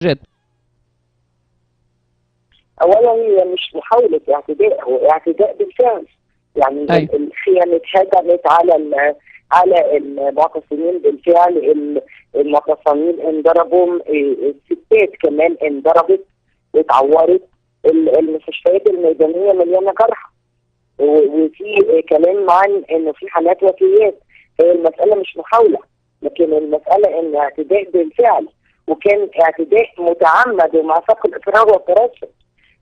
جد. اولا هي مش محاولة اعتداء، هو اعتداء بالفعل. يعني أيوة. الخيام اتهدمت على المعتصمين بالفعل. المعتصمين انضربوا، الستات كمان انضربت واتعورت، المستشفيات الميدانية مليانة جرحى، وفي كلام عن انه في حالات وفيات. هي المسألة مش محاولة، لكن المسألة ان اعتداء بالفعل، وكان اعتداء متعمد ومع سبق الاصرار والترصد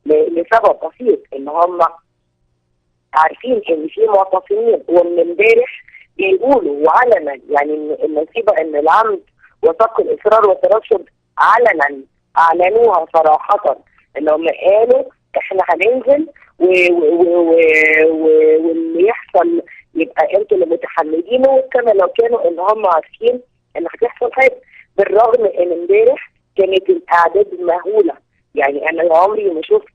لسبب بسيط، ان هم عارفين ان في معتصمين، ومن امبارح بيقولوا وعلنا، يعني النتيجه ان العمد وسبق الاصرار والترصد علنا اعلنوها صراحه، ان هم قالوا احنا هننزل واللي يحصل يبقى انتوا اللي متحملينه، كما لو كانوا ان هم عارفين ان هتحصل حاجه. بالرغم ان امبارح كانت الاعداد مهوله. يعني انا عمري ما شفت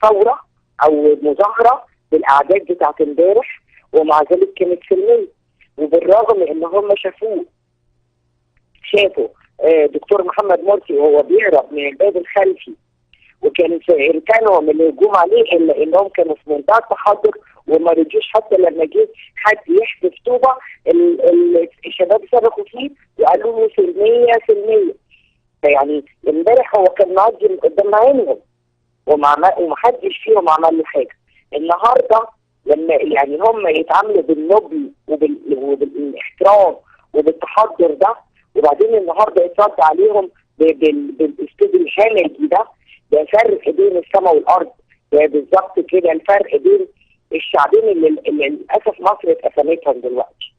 ثوره او مظاهره بالاعداد بتاعت امبارح، ومع ذلك كانت سلميه. وبالرغم ان هم شافوا دكتور محمد مرسي وهو بيهرب من الباب الخلفي، وكان في امكانهم الهجوم عليه، الا انهم كانوا في منتهى التحضر وما رجوش حتى لما جه حد يحدف طوبه الشباب صرخوا فيه وقالوا له سلميه سلميه. يعني امبارح هو كان معدي قدام عينهم ومحدش فيهم عمل له حاجه. النهارده لما يعني هم يتعاملوا بالنبل وبالاحترام وبالتحضر ده، وبعدين النهارده يترد عليهم بالاسلوب الهمجي ده فرق بين السماء والارض. ده بالظبط كده الفرق بين الشعبين اللي للاسف مصر اتقسمتهم دلوقتي.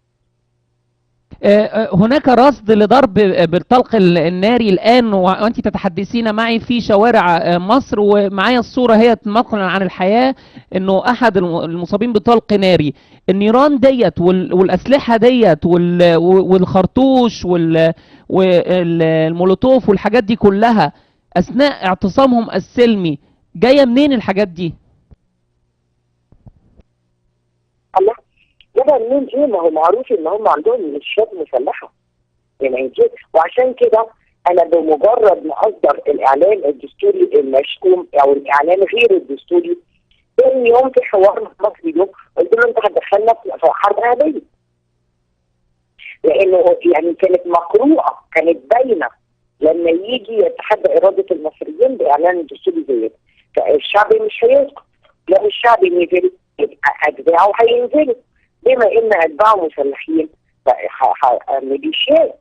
هناك رصد لضرب بالطلق الناري الآن وأنت تتحدثين معي في شوارع مصر، ومعايا الصورة هي نقلا عن الحياة، أنه أحد المصابين بطلق ناري. النيران ديت والأسلحة ديت والخرطوش والمولوتوف والحاجات دي كلها أثناء اعتصامهم السلمي، جاية منين الحاجات دي؟ الله، يبقى منين ايه؟ ما هو معروف ان هم عندهم ميليشيات مسلحه يعني. وعشان كده انا بمجرد ما اصدر الاعلان الدستوري المشكوم او الاعلان غير الدستوري، ثاني يوم في حوار مع مصري اليوم قلت له انت هتدخلنا في حرب ارهابيه. لانه يعني كانت مقروءه، كانت باينه لما يجي يتحدى اراده المصريين باعلان الدستوري زي ده. فالشعب مش هيسكت، لو الشعب نزل يبقى اتباعه هينزلوا، بما ان اتباعه مسلحين ميليشيات.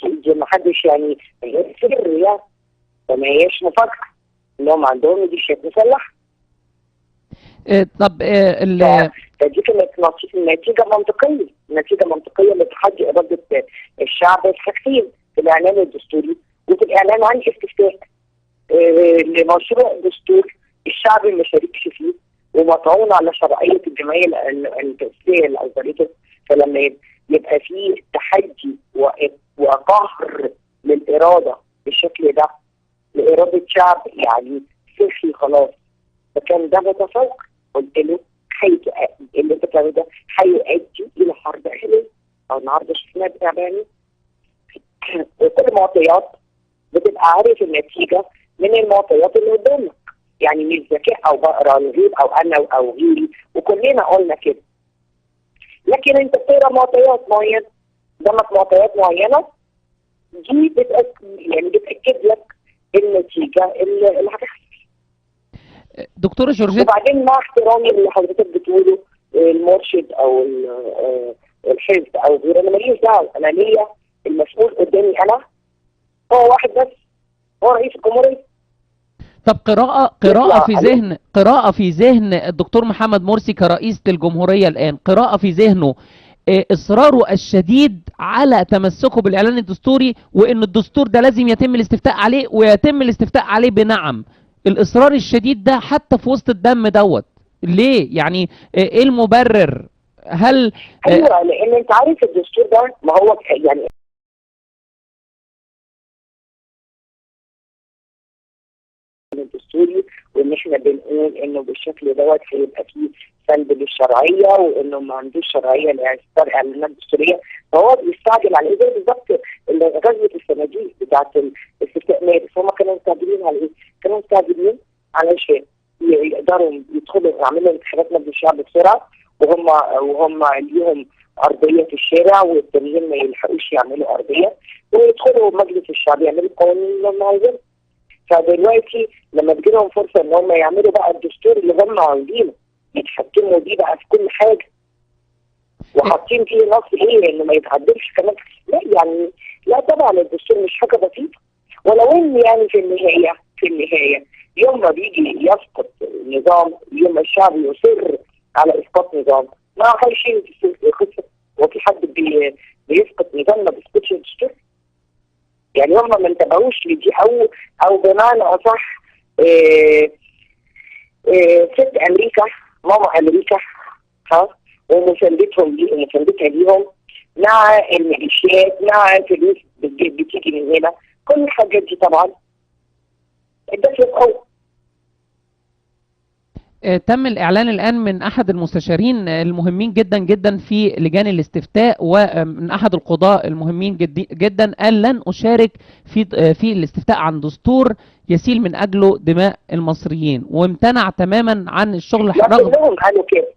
دي ما حدش يعني سر يعني، فما هياش مفاجاه انهم عندهم ميليشيات مسلحه. طب فدي كانت نتيجه منطقيه، نتيجه منطقيه لتحدي اراده الشعب في حاجتين: في الاعلان الدستوري وفي الاعلان عن الاستفتاء لمشروع دستور الشعب ما شاركش فيه ومطعون على شرعيه الجمعيه التاسيسيه اللي اصدرته. فلما يبقى فيه تحدي وقهر للاراده بالشكل ده لاراده شعب يعني سخي خلاص، فكان ده متفوق. قلت له اللي انت بتعمله ده هيؤدي الى حرب اهليه. النهارده شفناها بتعبانين. وكل المعطيات بتبقى عارف النتيجه من المعطيات اللي قدامك، يعني مش ذكاء او بقرا الغيب او انا او غيري، وكلنا قلنا كده. لكن انت بتقرا معطيات معينه، قدامك معطيات معينه، دي بتاكد لك النتيجه اللي هتحصل. دكتورة جورجيت، وبعدين مع احترامي اللي حضرتك بتقوله المرشد او الحزب او غيره، انا ماليش دعوه. انا ليا المسؤول قدامي انا هو واحد بس، هو رئيس الجمهوريه. طب قراءة في ذهن الدكتور محمد مرسي كرئيس للجمهورية الآن، قراءة في ذهنه إصراره الشديد على تمسكه بالإعلان الدستوري، وإن الدستور ده لازم يتم الاستفتاء عليه ويتم الاستفتاء عليه بنعم. الإصرار الشديد ده حتى في وسط الدم دوت ليه؟ يعني إيه المبرر؟ هل ايوه، لان انت عارف الدستور ده ما هو يعني الدستوري وان احنا بنقول انه بالشكل دوت هيبقى فيه سلب للشرعيه، وانه ما عندوش شرعيه لاصدار اعلانات دستوريه. فهو بيستعجل على ايه؟ زي بالظبط غزوه الصناديق بتاعت الاستفتاء مارس، هم كانوا مستعجلين على ايه؟ كانوا مستعجلين علشان يقدروا يدخلوا يعملوا انتخابات مجلس الشعب بسرعه، وهم ليهم ارضيه في الشارع والتانيين ما يلحقوش يعملوا ارضيه، ويدخلوا مجلس الشعب يعملوا القوانين اللي هم عايزينها. فدلوقتي لما تجي لهم فرصه ان هم يعملوا بقى الدستور اللي هم عاوزينه، يتحكموا بيه بقى في كل حاجه، وحاطين فيه نص ايه انه ما يتعدلش كمان. لا يعني لا طبعا الدستور مش حاجه بسيطه. ولو ان يعني في النهايه يوم ما بيجي يسقط نظام، يوم ما الشعب يصر على اسقاط نظام، ما هيشيل القصه. وفي حد بيسقط نظام ما بيسقطش الدستور؟ يعني هم ما انتبهوش لدي، او بمعنى اصح ست امريكا، ماما امريكا، ها، ومساندتها ليهم مع الميليشيات، مع الفلوس بتيجي من هنا، كل الحاجات دي طبعا ادت قوه. تم الإعلان الآن من أحد المستشارين المهمين جدا جدا في لجان الاستفتاء ومن أحد القضاء المهمين جدا، قال لن أشارك في الاستفتاء عن دستور يسيل من أجله دماء المصريين، وامتنع تماما عن الشغل. رغم كلهم قالوا كده،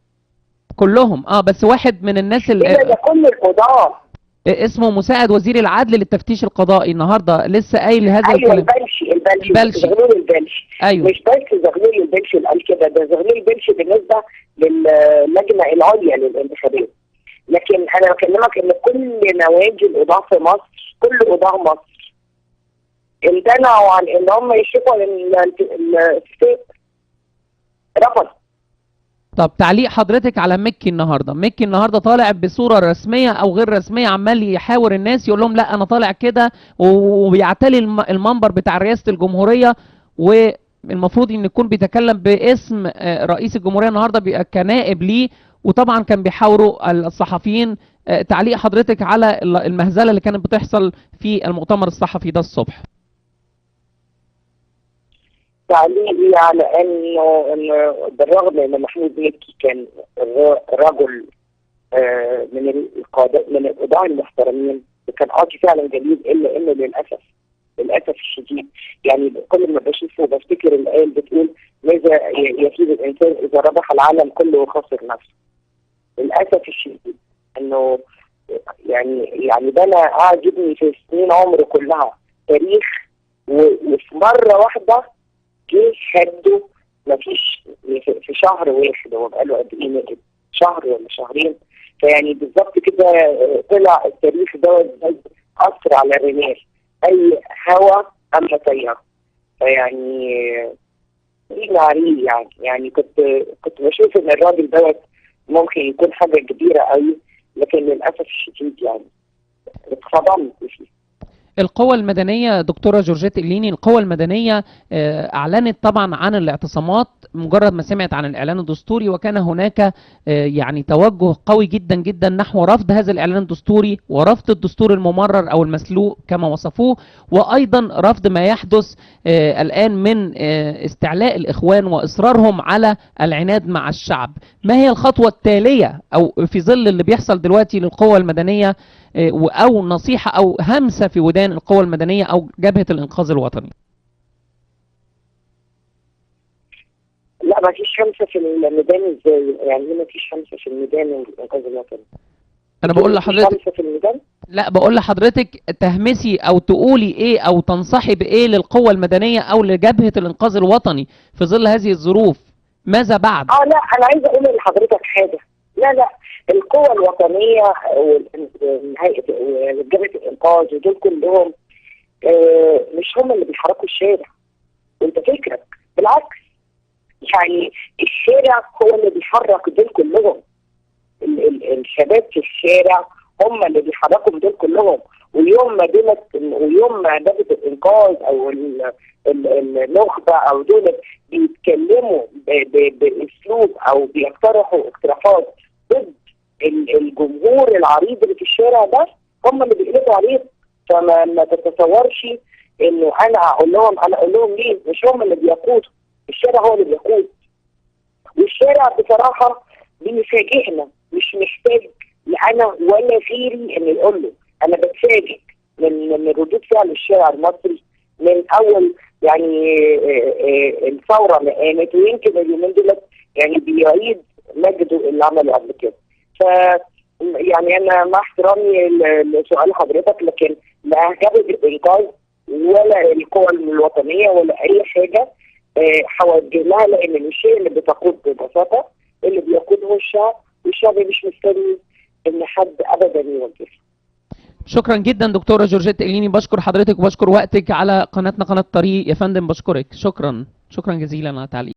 كلهم بس واحد من الناس ده كل القضاء اسمه مساعد وزير العدل للتفتيش القضائي النهارده لسه قايل هذا الكلام. البلشي زغلول البلشي. ايوه، مش بس زغلول البلشي اللي قال كده، ده زغلول البلشي بالنسبه للجنه العليا للانتخابات. لكن انا بكلمك ان كل نوادي القضاء في مصر، كل قضاء مصر امتنعوا عن ان هم يشرفوا على الاستفتاء، رفض. طب تعليق حضرتك على مكي النهارده؟ مكي النهارده طالع بصوره رسميه او غير رسميه، عمال يحاور الناس يقول لهم لا انا طالع كده، وبيعتلي المنبر بتاع رئاسه الجمهوريه، والمفروض ان يكون بيتكلم باسم رئيس الجمهوريه النهارده كنائب ليه، وطبعا كان بيحاوروا الصحفيين. تعليق حضرتك على المهزله اللي كانت بتحصل في المؤتمر الصحفي ده الصبح؟ تعليقي على انه بالرغم ان محمود مكي كان رجل من القضاء المحترمين، وكان قاضي فعلا جليل، الا انه للاسف الشديد، يعني كل ما بشوفه بفتكر الايه اللي بتقول ماذا يفيد الانسان اذا ربح العالم كله وخسر نفسه. للاسف الشديد انه يعني ده انا قاعد يبني في سنين عمره كلها تاريخ، وفي مره واحده جه هده مفيش في شهر واحد. هو بقاله قد ايه نجد؟ شهر ولا شهرين؟ فيعني بالظبط كده طلع التاريخ دوت اثر على الرمال، اي هوا اما طياره. فيعني دي عليه يعني كنت بشوف ان الراجل دوت ممكن يكون حاجه كبيره قوي، لكن للاسف الشديد يعني اتصدمت فيه. القوى المدنية دكتورة جورجيت إليني، القوى المدنية أعلنت طبعا عن الاعتصامات مجرد ما سمعت عن الإعلان الدستوري، وكان هناك يعني توجه قوي جدا جدا نحو رفض هذا الإعلان الدستوري، ورفض الدستور الممرر أو المسلوق كما وصفوه، وأيضا رفض ما يحدث الآن من استعلاء الإخوان وإصرارهم على العناد مع الشعب. ما هي الخطوة التالية أو في ظل اللي بيحصل دلوقتي للقوى المدنية، أو نصيحة أو همسة في ودان القوى المدنية أو جبهة الإنقاذ الوطني؟ لا ما فيش همسة في الميدان. ازاي يعني ما فيش همسة في الميدان والإنقاذ الوطني؟ أنا بقول لحضرتك همسة في الميدان؟ لا، بقول لحضرتك تهمسي أو تقولي إيه أو تنصحي بإيه للقوى المدنية أو لجبهة الإنقاذ الوطني في ظل هذه الظروف؟ ماذا بعد؟ لا أنا عايزة أقول لحضرتك حاجة. لا القوى الوطنية وهيئة وجبهة الإنقاذ ودول كلهم مش هم اللي بيحركوا الشارع، وانت فكرك بالعكس. يعني الشارع هو اللي بيحرك دول كلهم، الشباب في الشارع هم اللي بيحركوا دول كلهم. ويوم ما جبهة الإنقاذ أو النخبة أو دول بيتكلموا بأسلوب أو بيقترحوا اقتراحات ضد الجمهور العريض اللي في الشارع ده، هم اللي بيقلبوا عليه. فما تتصورش انه انا اقول لهم ليه، مش هم اللي بيقودوا الشارع هو اللي بيقود. والشارع بصراحه بيفاجئنا، مش محتاج لا انا ولا غيري ان يقول له. انا بتفاجئ من ردود فعل الشارع المصري من اول يعني الثوره ما قامت، ويمكن اليومين دول يعني بيعيد مجده اللي عمله قبل كده. ف يعني انا مع احترامي لسؤال حضرتك، لكن لا هجابه الانقاذ ولا القوى الوطنيه ولا اي حاجه هوجه لها، لان الشيء اللي بتقود ببساطه اللي بيقود هو الشعب، والشعب مش مستني ان حد ابدا يوجهه. شكرا جدا دكتوره جورجيت إليني، بشكر حضرتك وبشكر وقتك على قناتنا قناه طريق يا فندم. بشكرك، شكرا جزيلا على التعليق.